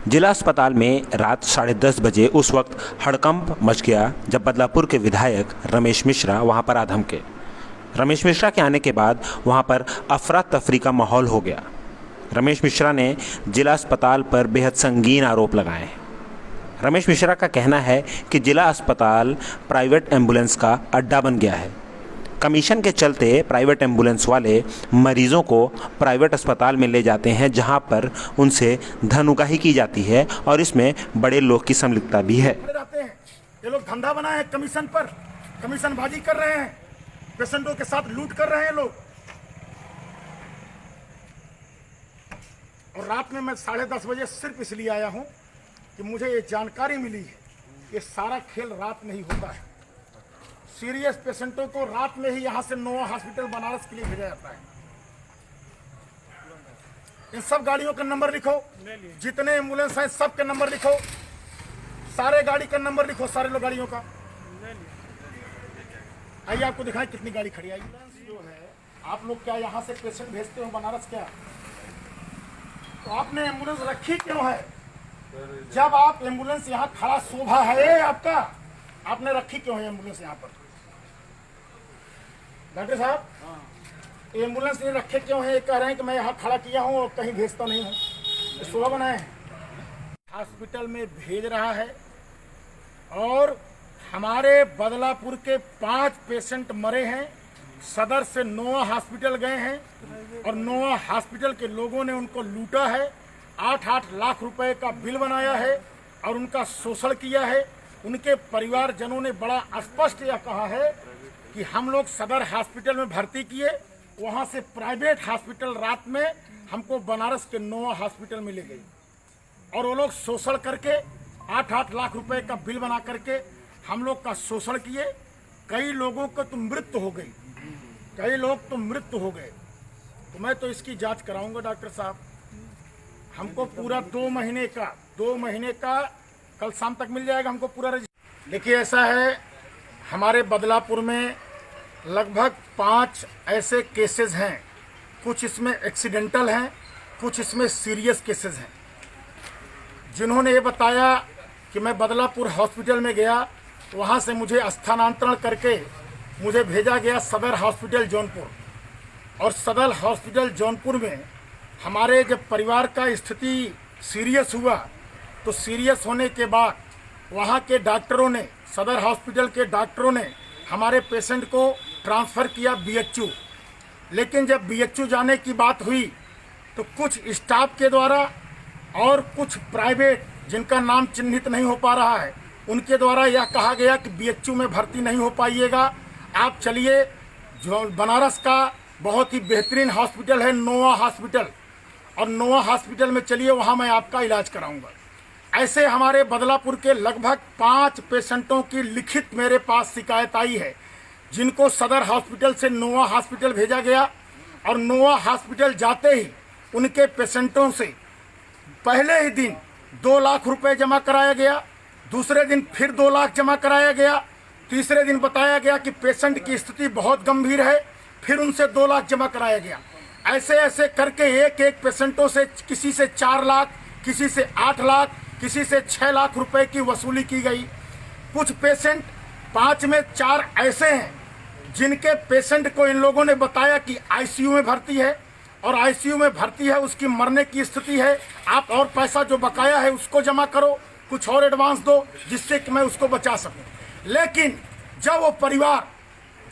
जिला अस्पताल में रात 10:30 बजे उस वक्त हड़कंप मच गया जब बदलापुर के विधायक रमेश मिश्रा वहां पर आ धमके। रमेश मिश्रा के आने के बाद वहां पर अफरा तफरी का माहौल हो गया। रमेश मिश्रा ने जिला अस्पताल पर बेहद संगीन आरोप लगाए। रमेश मिश्रा का कहना है कि जिला अस्पताल प्राइवेट एम्बुलेंस का अड्डा बन गया है। कमीशन के चलते प्राइवेट एम्बुलेंस वाले मरीजों को प्राइवेट अस्पताल में ले जाते हैं, जहां पर उनसे धन उगाही की जाती है और इसमें बड़े लोग की संलिप्तता भी है। ये लोग धंधा बनाए हैं कमीशन पर, कमीशनबाजी कर रहे हैं, पेशेंटों के साथ लूट कर रहे हैं लोग। और रात में मैं 10:30 बजे सिर्फ इसलिए आया हूं कि मुझे ये जानकारी मिली है कि सारा खेल रात में ही होता है। सीरियस पेशेंटों को रात में ही यहां से नोवा हॉस्पिटल बनारस के लिए भेजा जाता है। इन सब गाड़ियों का नंबर लिखो, जितने एम्बुलेंस हैं सब के नंबर लिखो, सारे गाड़ी का नंबर लिखो, सारे लोग गाड़ियों का। आइए आपको दिखाएं कितनी गाड़ी खड़ी है। एम्बुलेंस जो है, आप लोग क्या यहाँ से पेशेंट भेजते हो बनारस क्या? तो आपने एम्बुलेंस रखी क्यों है? जब आप एम्बुलेंस यहाँ खड़ा शोभा है आपका, आपने रखी क्यों है एम्बुलेंस यहाँ पर? डॉक्टर साहब, एम्बुलेंस नहीं रखे क्यों है? कह रहे हैं कि मैं यहाँ खड़ा किया हूँ और कहीं भेजता नहीं हूँ। शोभा बनाए हैं, हॉस्पिटल में भेज रहा है। और हमारे बदलापुर के 5 पेशेंट मरे हैं, सदर से नोवा हॉस्पिटल गए हैं और नोवा हॉस्पिटल के लोगों ने उनको लूटा है। 8-8 लाख रुपए का बिल बनाया है और उनका शोषण किया है। उनके परिवारजनों ने बड़ा स्पष्ट यह कहा है कि हम लोग सदर हॉस्पिटल में भर्ती किए, वहां से प्राइवेट हॉस्पिटल रात में हमको बनारस के नोवा हॉस्पिटल में ले गई और वो लोग शोषण करके 8-8 लाख रुपए का बिल बना करके हम लोग का शोषण किए। कई लोगों को तो मृत्यु हो गई, कई लोग तो मृत्यु हो गए। तो मैं तो इसकी जांच कराऊंगा डॉक्टर साहब। हमको पूरा 2 महीने का कल शाम तक मिल जाएगा हमको पूरा। देखिए ऐसा है, हमारे बदलापुर में लगभग 5 ऐसे केसेस हैं। कुछ इसमें एक्सीडेंटल हैं, कुछ इसमें सीरियस केसेस हैं। जिन्होंने ये बताया कि मैं बदलापुर हॉस्पिटल में गया, वहाँ से मुझे स्थानांतरण करके मुझे भेजा गया सदर हॉस्पिटल जौनपुर। और सदर हॉस्पिटल जौनपुर में हमारे जब परिवार का स्थिति सीरियस हुआ, तो सीरियस होने के बाद वहाँ के डॉक्टरों ने, सदर हॉस्पिटल के डॉक्टरों ने हमारे पेशेंट को ट्रांसफ़र किया BHU। लेकिन जब BHU जाने की बात हुई तो कुछ स्टाफ के द्वारा और कुछ प्राइवेट, जिनका नाम चिन्हित नहीं हो पा रहा है, उनके द्वारा यह कहा गया कि BHU में भर्ती नहीं हो पाइएगा, आप चलिए जो बनारस का बहुत ही बेहतरीन हॉस्पिटल है नोवा हॉस्पिटल, और नोवा हॉस्पिटल में चलिए, वहाँ मैं आपका इलाज कराऊंगा। ऐसे हमारे बदलापुर के लगभग 5 पेशेंटों की लिखित मेरे पास शिकायत आई है, जिनको सदर हॉस्पिटल से नोवा हॉस्पिटल भेजा गया और नोवा हॉस्पिटल जाते ही उनके पेशेंटों से पहले ही दिन 2 लाख रुपए जमा कराया गया, दूसरे दिन फिर 2 लाख जमा कराया गया, तीसरे दिन बताया गया कि पेशेंट की स्थिति बहुत गंभीर है, फिर उनसे 2 लाख जमा कराया गया। ऐसे ऐसे करके एक पेशेंटों से किसी से 4 लाख, किसी से 8 लाख, किसी से 6 लाख रुपए की वसूली की गई। कुछ पेशेंट 5 में 4 ऐसे हैं जिनके पेशेंट को इन लोगों ने बताया कि ICU में भर्ती है और ICU में भर्ती है, उसकी मरने की स्थिति है, आप और पैसा जो बकाया है उसको जमा करो, कुछ और एडवांस दो जिससे कि मैं उसको बचा सकूं। लेकिन जब वो परिवार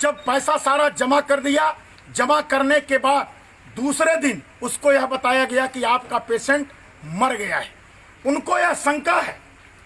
जब पैसा सारा जमा कर दिया, जमा करने के बाद दूसरे दिन उसको यह बताया गया कि आपका पेशेंट मर गया है। उनको यह शंका है,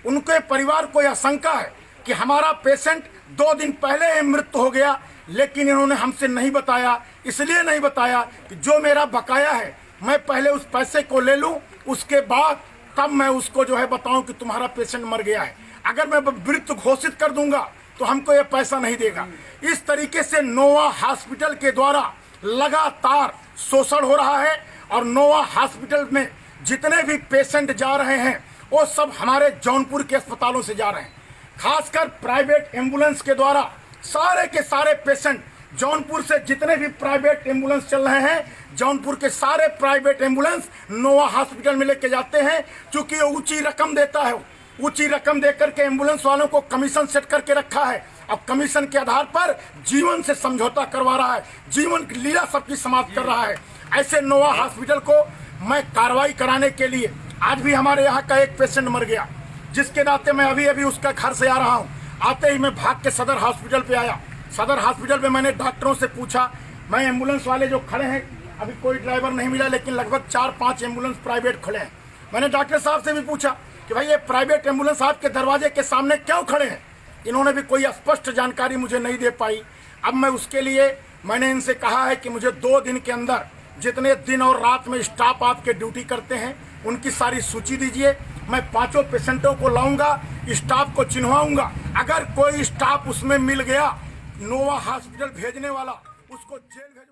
उनके परिवार को यह शंका है कि हमारा पेशेंट 2 दिन पहले ही मृत्यु हो गया, लेकिन इन्होंने हमसे नहीं बताया। इसलिए नहीं बताया कि जो मेरा बकाया है मैं पहले उस पैसे को ले लूं, उसके बाद तब मैं उसको जो है बताऊं कि तुम्हारा पेशेंट मर गया है। अगर मैं मृत्यु घोषित कर दूंगा तो हमको यह पैसा नहीं देगा। इस तरीके से नोवा हॉस्पिटल के द्वारा लगातार शोषण हो रहा है और नोवा हॉस्पिटल में जितने भी पेशेंट जा रहे हैं वो सब हमारे जौनपुर के अस्पतालों से जा रहे हैं। खासकर प्राइवेट एम्बुलेंस के द्वारा सारे के सारे पेशेंट जौनपुर से जितने भी प्राइवेट एम्बुलेंस चल रहे हैं, जौनपुर के सारे प्राइवेट एम्बुलेंस नोवा हॉस्पिटल में लेके जाते हैं, क्योंकि ये ऊंची रकम देता है। ऊंची रकम देकर के एम्बुलेंस वालों को कमीशन सेट करके रखा है। अब कमीशन के आधार पर जीवन से समझौता करवा रहा है, जीवन की लीला सबकी समाप्त कर रहा है। ऐसे नोवा हॉस्पिटल को मैं कार्रवाई कराने के लिए, आज भी हमारे यहाँ का एक पेशेंट मर गया, जिसके नाते मैं अभी अभी उसका घर से आ रहा हूँ। आते ही मैं भाग के सदर हॉस्पिटल पे आया। सदर हॉस्पिटल पे मैंने डॉक्टरों से पूछा, मैं एम्बुलेंस वाले जो खड़े हैं, अभी कोई ड्राइवर नहीं मिला, लेकिन लगभग 4-5 एम्बुलेंस प्राइवेट खड़े हैं। मैंने डॉक्टर साहब से भी पूछा कि भाई ये प्राइवेट एम्बुलेंस आपके दरवाजे के सामने क्यों खड़े हैं। इन्होंने भी कोई स्पष्ट जानकारी मुझे नहीं दे पाई। अब मैं उसके लिए मैंने इनसे कहा है कि मुझे 2 दिन के अंदर जितने दिन और रात में स्टाफ आपके ड्यूटी करते हैं उनकी सारी सूची दीजिए। मैं 5 पेशेंटों को लाऊंगा, स्टाफ को चिन्हवाऊंगा। अगर कोई स्टाफ उसमें मिल गया नोवा हॉस्पिटल भेजने वाला, उसको जेल भेज